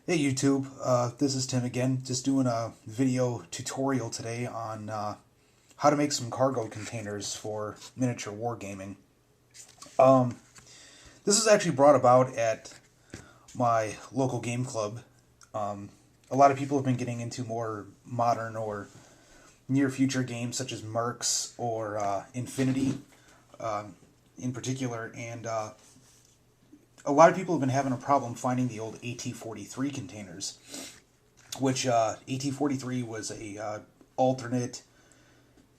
Hey YouTube, this is Tim again, just doing a video tutorial today on how to make some cargo containers for miniature wargaming. This is actually brought about at my local game club. A lot of people have been getting into more modern or near future games such as Mercs or Infinity in particular, and a lot of people have been having a problem finding the old AT-43 containers, which AT-43 was a alternate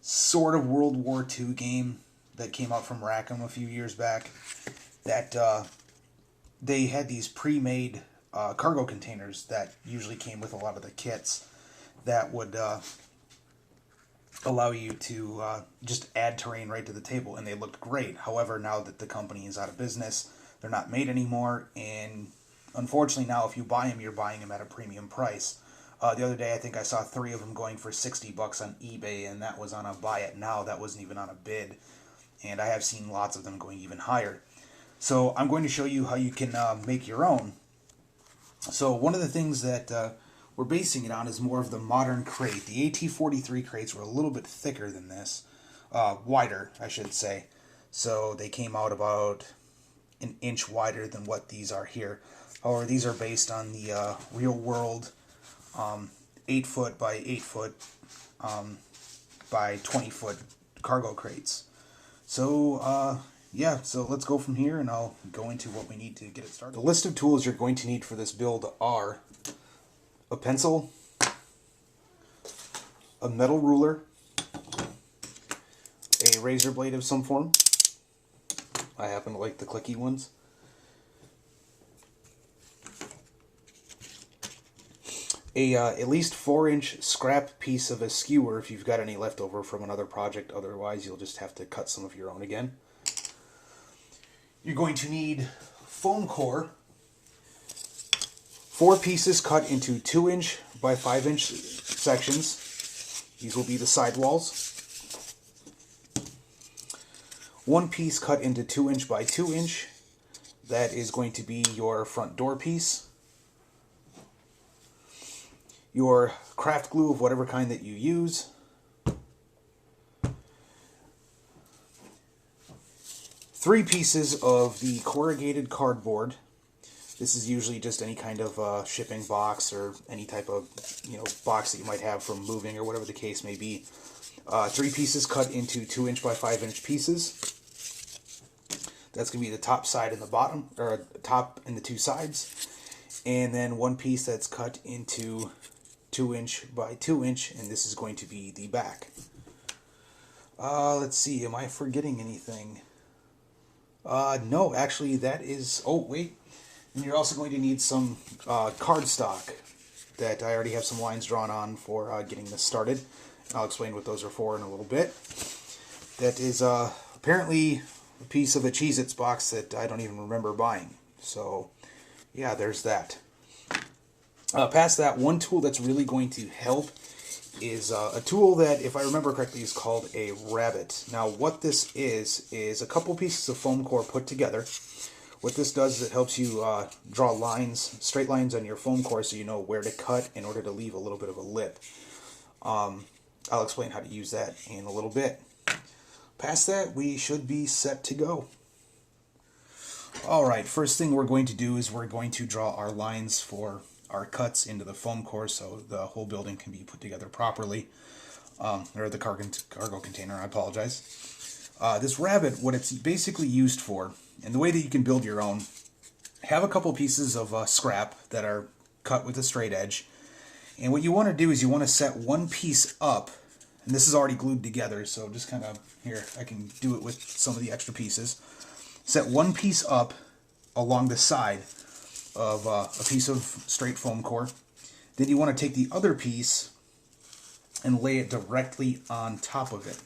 sort of World War II game that came out from Rackham a few years back. That they had these pre-made cargo containers that usually came with a lot of the kits that would allow you to just add terrain right to the table, and they looked great. However, now that the company is out of business, they're not made anymore, and unfortunately now if you buy them, you're buying them at a premium price. The other day I think I saw 3 of them going for $60 on eBay, and that was on a buy it now. That wasn't even on a bid, and I have seen lots of them going even higher. So I'm going to show you how you can make your own. So one of the things that we're basing it on is more of the modern crate. The AT-43 crates were a little bit thicker than this, wider I should say. So they came out about an inch wider than what these are here. However, these are based on the real world 8 foot by 8 foot by 20 foot cargo crates. So yeah, so let's go from here and I'll go into what we need to get it started. The list of tools you're going to need for this build are a pencil, a metal ruler, a razor blade of some form. I happen to like the clicky ones. At least 4-inch scrap piece of a skewer if you've got any left over from another project. Otherwise, you'll just have to cut some of your own again. You're going to need foam core. 4 pieces cut into 2-inch by 5-inch sections. These will be the sidewalls. 1 piece cut into 2-inch by 2-inch. That is going to be your front door piece. Your craft glue of whatever kind that you use. 3 pieces of the corrugated cardboard. This is usually just any kind of shipping box or any type of box that you might have from moving or whatever the case may be. 3 pieces cut into 2-inch by 5-inch pieces. That's going to be the top side and the bottom, or top and the 2 sides. And then 1 piece that's cut into 2-inch by 2-inch, and this is going to be the back. Let's see, am I forgetting anything? No, actually that is, oh wait, and you're also going to need some cardstock that I already have some lines drawn on for getting this started. I'll explain what those are for in a little bit. That is apparently a piece of a Cheez-Its box that I don't even remember buying. So yeah, there's that. Past that, one tool that's really going to help is a tool that, if I remember correctly, is called a rabbet. Now what this is a couple pieces of foam core put together. What this does is it helps you draw lines, straight lines on your foam core, so you know where to cut in order to leave a little bit of a lip. I'll explain how to use that in a little bit. Past that, we should be set to go. Alright, first thing we're going to do is we're going to draw our lines for our cuts into the foam core so the whole building can be put together properly. Or the cargo container, I apologize. This rabbet, what it's basically used for, and the way that you can build your own, have a couple pieces of scrap that are cut with a straight edge. And what you want to do is you want to set 1 piece up, and this is already glued together, so just kind of, here, I can do it with some of the extra pieces. Set 1 piece up along the side of a piece of straight foam core. Then you want to take the other piece and lay it directly on top of it.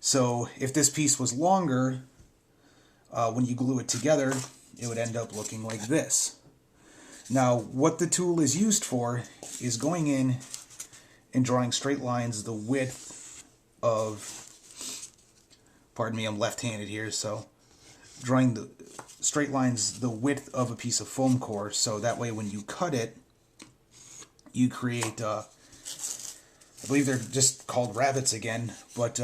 So if this piece was longer, when you glue it together, it would end up looking like this. Now, what the tool is used for is going in and drawing straight lines the width of, pardon me, I'm left-handed here, so drawing the straight lines the width of a piece of foam core, so that way when you cut it, you create, I believe they're just called rabbets again, but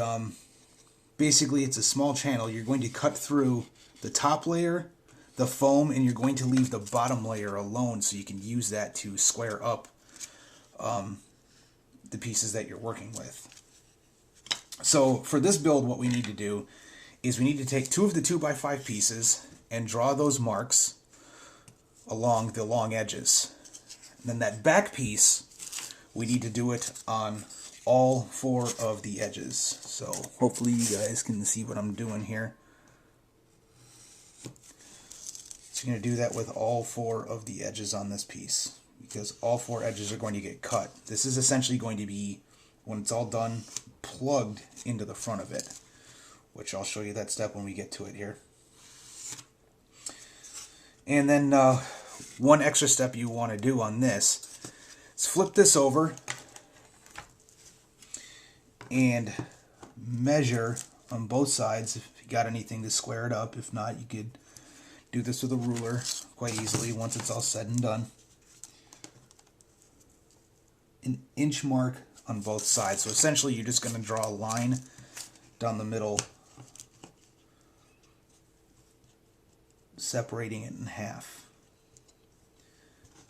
basically it's a small channel. You're going to cut through the top layer, the foam, and you're going to leave the bottom layer alone so you can use that to square up the pieces that you're working with. So for this build, what we need to do is we need to take 2 of the 2x5 pieces and draw those marks along the long edges. And then that back piece, we need to do it on all 4 of the edges. So hopefully you guys can see what I'm doing here. So you're going to do that with all 4 of the edges on this piece, because all 4 edges are going to get cut. This is essentially going to be, when it's all done, plugged into the front of it, which I'll show you that step when we get to it here. And then one extra step you want to do on this is flip this over and measure on both sides if you got anything to square it up. If not, you could do this with a ruler quite easily once it's all said and done. An inch mark on both sides. So essentially you're just going to draw a line down the middle, separating it in half.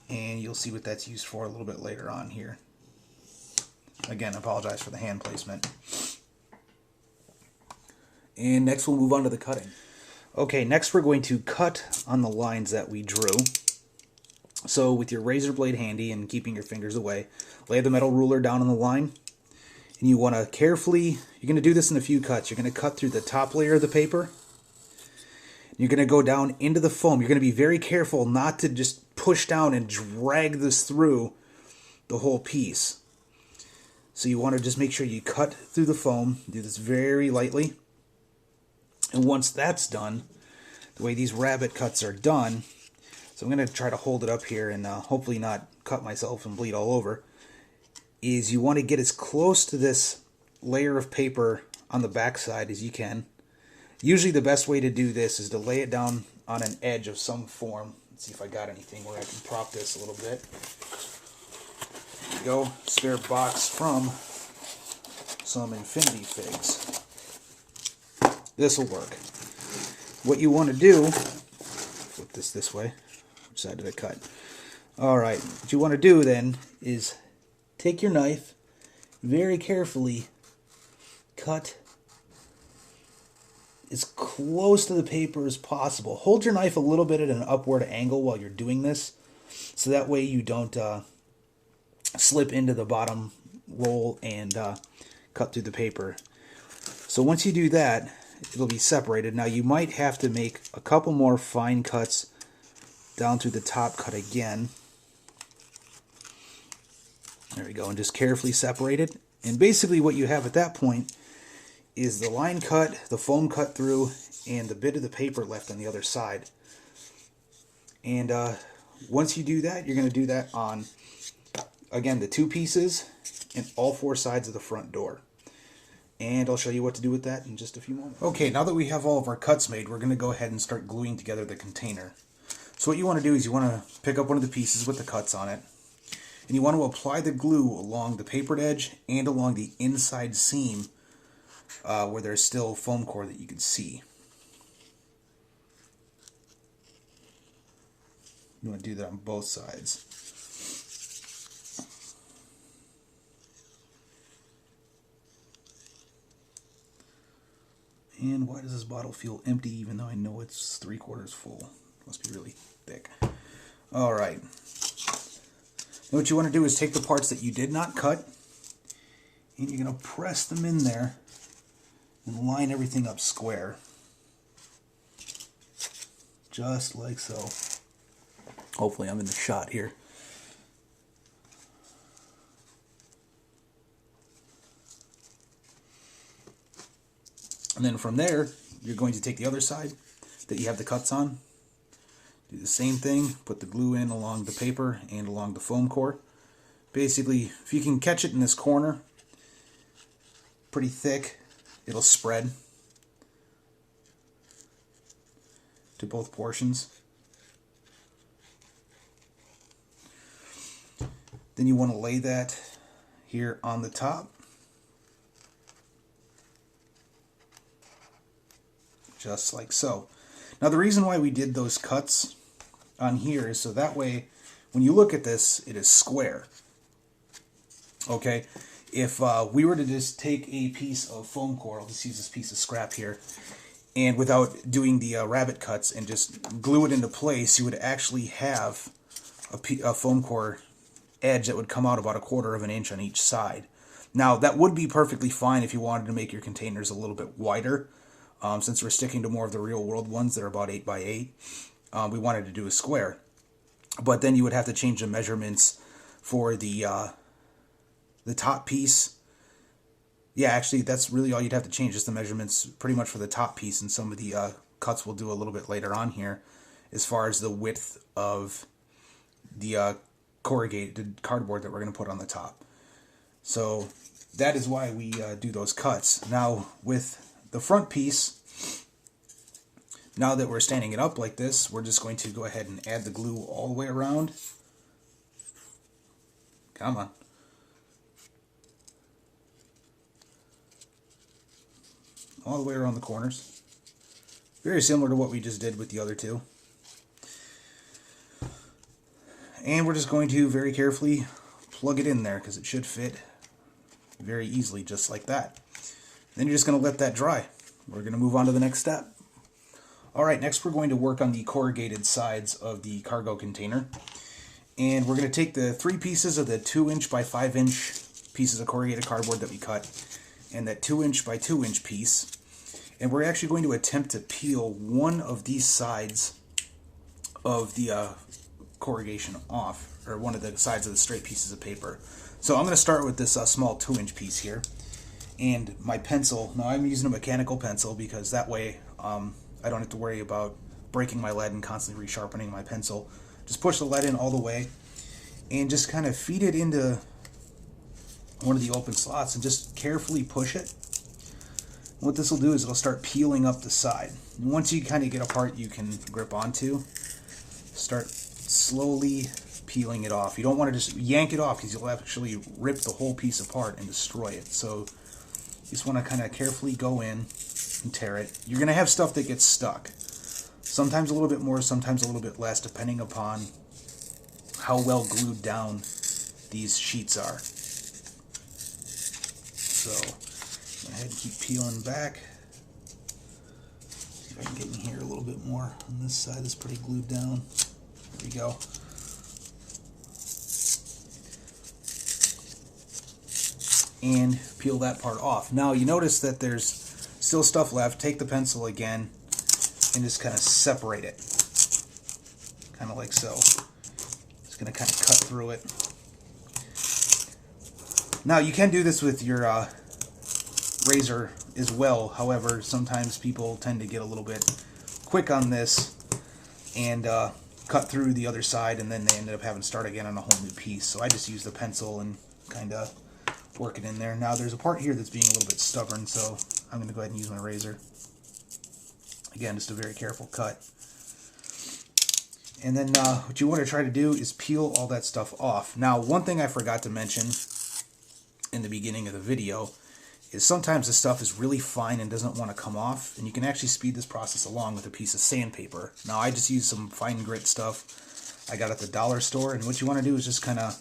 And you'll see what that's used for a little bit later on here. Again, I apologize for the hand placement. And next we'll move on to the cutting. Okay, next we're going to cut on the lines that we drew. So with your razor blade handy and keeping your fingers away, lay the metal ruler down on the line. And you want to carefully, you're going to do this in a few cuts. You're going to cut through the top layer of the paper. You're going to go down into the foam. You're going to be very careful not to just push down and drag this through the whole piece. So you want to just make sure you cut through the foam. Do this very lightly. And once that's done, the way these rabbit cuts are done, so I'm going to try to hold it up here and hopefully not cut myself and bleed all over, is you want to get as close to this layer of paper on the back side as you can. Usually the best way to do this is to lay it down on an edge of some form. Let's see if I got anything where I can prop this a little bit. There we go. Spare box from some Infinity Figs. This will work. What you want to do, flip this way. Which side did I cut? Alright, what you want to do then is take your knife, very carefully cut as close to the paper as possible. Hold your knife a little bit at an upward angle while you're doing this, so that way you don't slip into the bottom roll and cut through the paper. So once you do that, it'll be separated. Now you might have to make a couple more fine cuts down through the top cut again. There we go, and just carefully separate it. And basically what you have at that point is the line cut, the foam cut through, and the bit of the paper left on the other side. And once you do that, you're going to do that on, again, the 2 pieces and all 4 sides of the front door. And I'll show you what to do with that in just a few moments. Okay, now that we have all of our cuts made, we're going to go ahead and start gluing together the container. So what you want to do is you want to pick up one of the pieces with the cuts on it, and you want to apply the glue along the papered edge and along the inside seam where there's still foam core that you can see. You want to do that on both sides. And why does this bottle feel empty even though I know it's 3/4 full? Must be really thick. Alright. Now what you want to do is take the parts that you did not cut, and you're going to press them in there and line everything up square. Just like so. Hopefully I'm in the shot here. And then from there, you're going to take the other side that you have the cuts on. Do the same thing, put the glue in along the paper and along the foam core. Basically, if you can catch it in this corner, pretty thick, it'll spread to both portions. Then you want to lay that here on the top. Just like so. Now the reason why we did those cuts on here is so that way when you look at this, it is square. Okay, if we were to just take a piece of foam core, I'll just use this piece of scrap here, and without doing the rabbet cuts and just glue it into place, you would actually have a foam core edge that would come out about 1/4 of an inch on each side. Now that would be perfectly fine if you wanted to make your containers a little bit wider. Since we're sticking to more of the real world ones that are about 8 by 8, we wanted to do a square. But then you would have to change the measurements for the top piece. Yeah, actually, that's really all you'd have to change, is the measurements pretty much for the top piece, and some of the cuts we'll do a little bit later on here, as far as the width of the corrugated cardboard that we're going to put on the top. So that is why we do those cuts. Now, with the front piece, now that we're standing it up like this, we're just going to go ahead and add the glue all the way around. Come on. All the way around the corners. Very similar to what we just did with the other two. And we're just going to very carefully plug it in there, because it should fit very easily just like that. Then you're just going to let that dry. We're going to move on to the next step. Alright, next we're going to work on the corrugated sides of the cargo container. And we're going to take the 3 pieces of the 2" by 5" pieces of corrugated cardboard that we cut, and that 2" by 2" piece. And we're actually going to attempt to peel one of these sides of the corrugation off, or one of the sides of the straight pieces of paper. So I'm going to start with this small 2" piece here. And my pencil, now I'm using a mechanical pencil because that way I don't have to worry about breaking my lead and constantly resharpening my pencil. Just push the lead in all the way and just kind of feed it into one of the open slots and just carefully push it. And what this will do is it'll start peeling up the side. And once you kind of get a part you can grip onto, start slowly peeling it off. You don't want to just yank it off, because you'll actually rip the whole piece apart and destroy it. So you just want to kind of carefully go in and tear it. You're going to have stuff that gets stuck. Sometimes a little bit more, sometimes a little bit less, depending upon how well glued down these sheets are. So go ahead and keep peeling back. See if I can get in here a little bit more. On this side is pretty glued down. There we go. And peel that part off. Now you notice that there's still stuff left. Take the pencil again and just kind of separate it. Kind of like so. Just going to kind of cut through it. Now you can do this with your razor as well. However, sometimes people tend to get a little bit quick on this and cut through the other side, and then they ended up having to start again on a whole new piece. So I just use the pencil and kind of work it in there. Now there's a part here that's being a little bit stubborn, so I'm going to go ahead and use my razor. Again, just a very careful cut. And then what you want to try to do is peel all that stuff off. Now, one thing I forgot to mention in the beginning of the video is sometimes the stuff is really fine and doesn't want to come off, and you can actually speed this process along with a piece of sandpaper. Now, I just use some fine grit stuff I got at the dollar store, and what you want to do is just kind of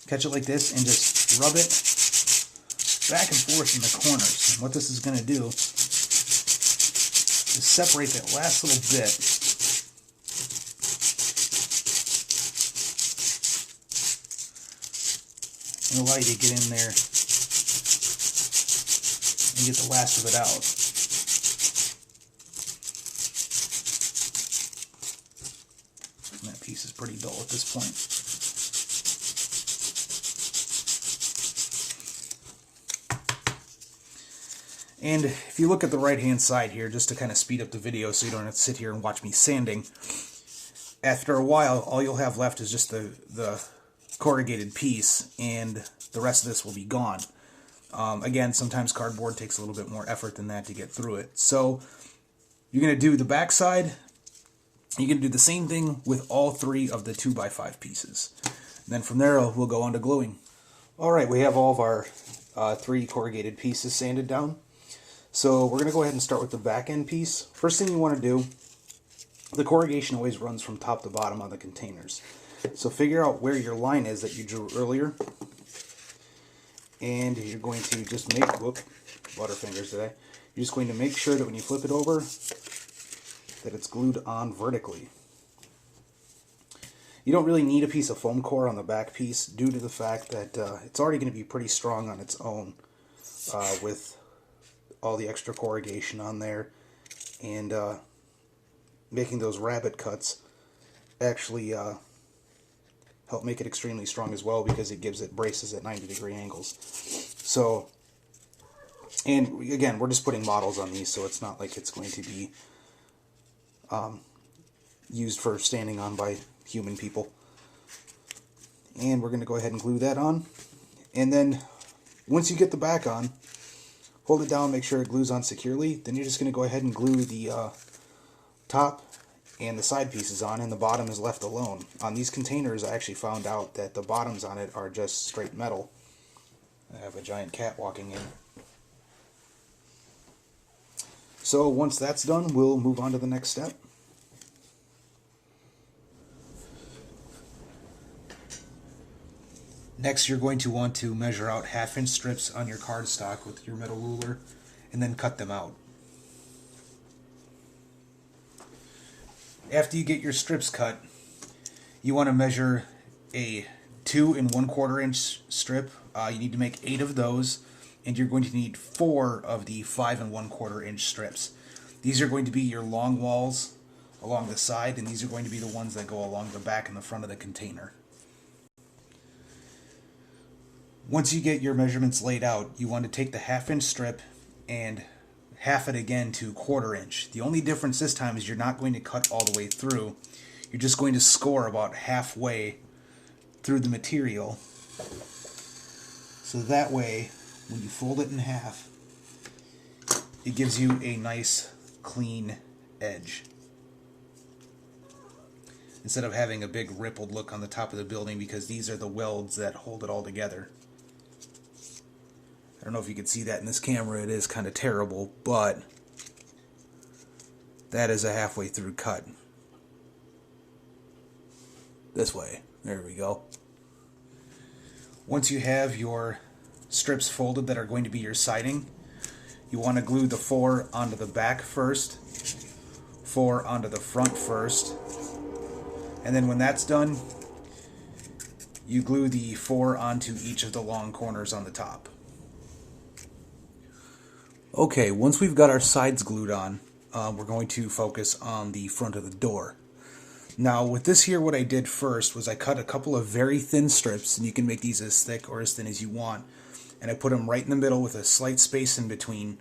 catch it like this and just rub it back and forth in the corners. And what this is going to do is separate that last little bit. And allow you to get in there and get the last of it out. And that piece is pretty dull at this point. And if you look at the right-hand side here, just to kind of speed up the video so you don't have to sit here and watch me sanding, after a while, all you'll have left is just the corrugated piece, and the rest of this will be gone. Again, sometimes cardboard takes a little bit more effort than that to get through it. So you're going to do the back side. You're going to do the same thing with all 3 of the 2x5 pieces. Then from there, we'll go on to gluing. Alright, we have all of our 3 corrugated pieces sanded down. So we're going to go ahead and start with the back end piece. First thing you want to do, the corrugation always runs from top to bottom on the containers. So figure out where your line is that you drew earlier. And you're going to just make, butterfingers today. You're just going to make sure that when you flip it over, that it's glued on vertically. You don't really need a piece of foam core on the back piece due to the fact that it's already going to be pretty strong on its own with all the extra corrugation on there, and making those rabbit cuts actually help make it extremely strong as well, because it gives it braces at 90-degree angles. So, and again, we're just putting models on these, so it's not like it's going to be used for standing on by human people. And we're going to go ahead and glue that on. And then once you get the back on, hold it down, make sure it glues on securely. Then you're just going to go ahead and glue the top and the side pieces on, and the bottom is left alone. On these containers, I actually found out that the bottoms on it are just straight metal. I have a giant cat walking in. So once that's done, we'll move on to the next step. Next, you're going to want to measure out 1/2-inch strips on your cardstock with your metal ruler, and then cut them out. After you get your strips cut, you want to measure a 2 1/4 inch strip. You need to make 8 of those, and you're going to need 4 of the 5 1/4 inch strips. These are going to be your long walls along the side, and these are going to be the ones that go along the back and the front of the container. Once you get your measurements laid out, you want to take the 1/2-inch strip and half it again to 1/4 inch. The only difference this time is you're not going to cut all the way through. You're just going to score about halfway through the material. So that way, when you fold it in half, it gives you a nice, clean edge, instead of having a big rippled look on the top of the building, because these are the welds that hold it all together. I don't know if you can see that in this camera, it is kind of terrible, but that is a halfway through cut. This way. There we go. Once you have your strips folded that are going to be your siding, you want to glue the 4 onto the back first, 4 onto the front first, and then when that's done, you glue the 4 onto each of the long corners on the top. Okay, once we've got our sides glued on, we're going to focus on the front of the door. Now with this here, what I did first was I cut a couple of very thin strips, and you can make these as thick or as thin as you want, and I put them right in the middle with a slight space in between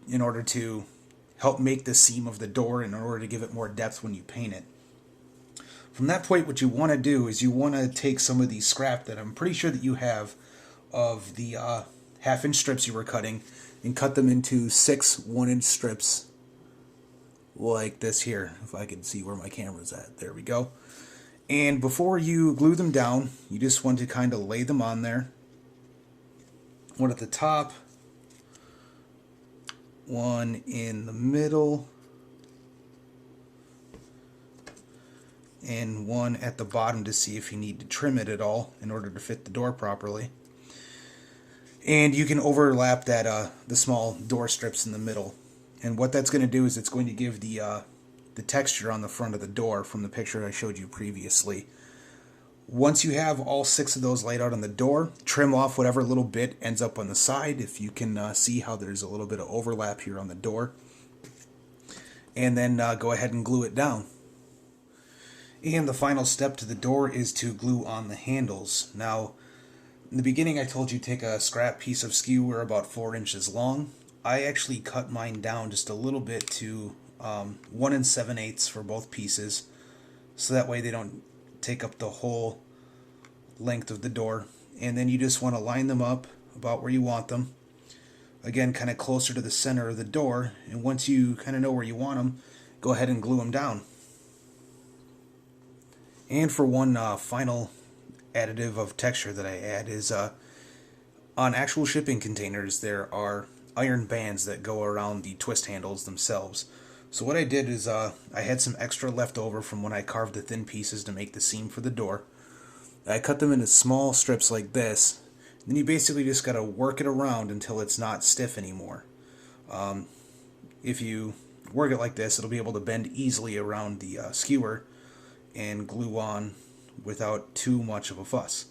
in order to help make the seam of the door, in order to give it more depth when you paint it. From that point, what you want to do is you want to take some of these scrap that I'm pretty sure that you have of the 1/2-inch strips you were cutting, and cut them into 6 1-inch strips like this here. If I can see where my camera's at. There we go. And before you glue them down, you just want to kind of lay them on there. One at the top, one in the middle, and one at the bottom to see if you need to trim it at all in order to fit the door properly. And you can overlap that the small door strips in the middle. And what that's going to do is it's going to give the texture on the front of the door from the picture I showed you previously. Once you have all 6 of those laid out on the door, trim off whatever little bit ends up on the side, if you can see how there's a little bit of overlap here on the door. And then go ahead and glue it down. And the final step to the door is to glue on the handles. Now, in the beginning I told you take a scrap piece of skewer about 4 inches long. I actually cut mine down just a little bit to 1 7/8 for both pieces, so that way they don't take up the whole length of the door. And then you just want to line them up about where you want them. Again, kind of closer to the center of the door, and once you kind of know where you want them, go ahead and glue them down. And for one final additive of texture that I add is on actual shipping containers there are iron bands that go around the twist handles themselves. So what I did is I had some extra left over from when I carved the thin pieces to make the seam for the door. I cut them into small strips like this. Then you basically just got to work it around until it's not stiff anymore. If you work it like this, it'll be able to bend easily around the skewer and glue on without too much of a fuss.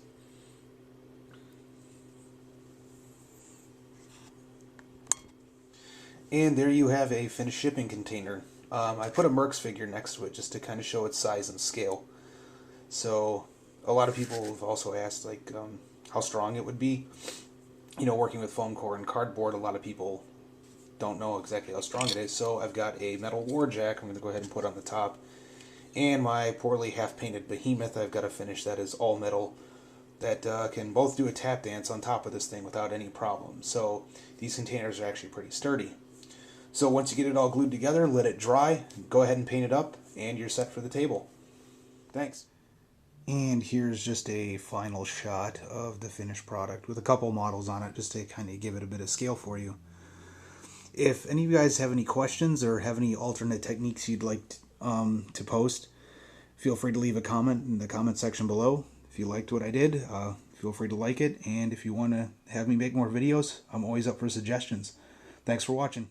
And there you have a finished shipping container. I put a Mercs figure next to it just to kind of show its size and scale. So a lot of people have also asked like how strong it would be. You know, working with foam core and cardboard, a lot of people don't know exactly how strong it is. So I've got a metal war jack I'm going to go ahead and put on the top. And my poorly half-painted behemoth, I've got to finish that as all metal. That can both do a tap dance on top of this thing without any problem. So these containers are actually pretty sturdy. So once you get it all glued together, let it dry, go ahead and paint it up, and you're set for the table. Thanks. And here's just a final shot of the finished product with a couple models on it just to kind of give it a bit of scale for you. If any of you guys have any questions or have any alternate techniques you'd like to post, feel free to leave a comment in the comment section below. If you liked what I did, feel free to like it. And if you want to have me make more videos, I'm always up for suggestions. Thanks for watching.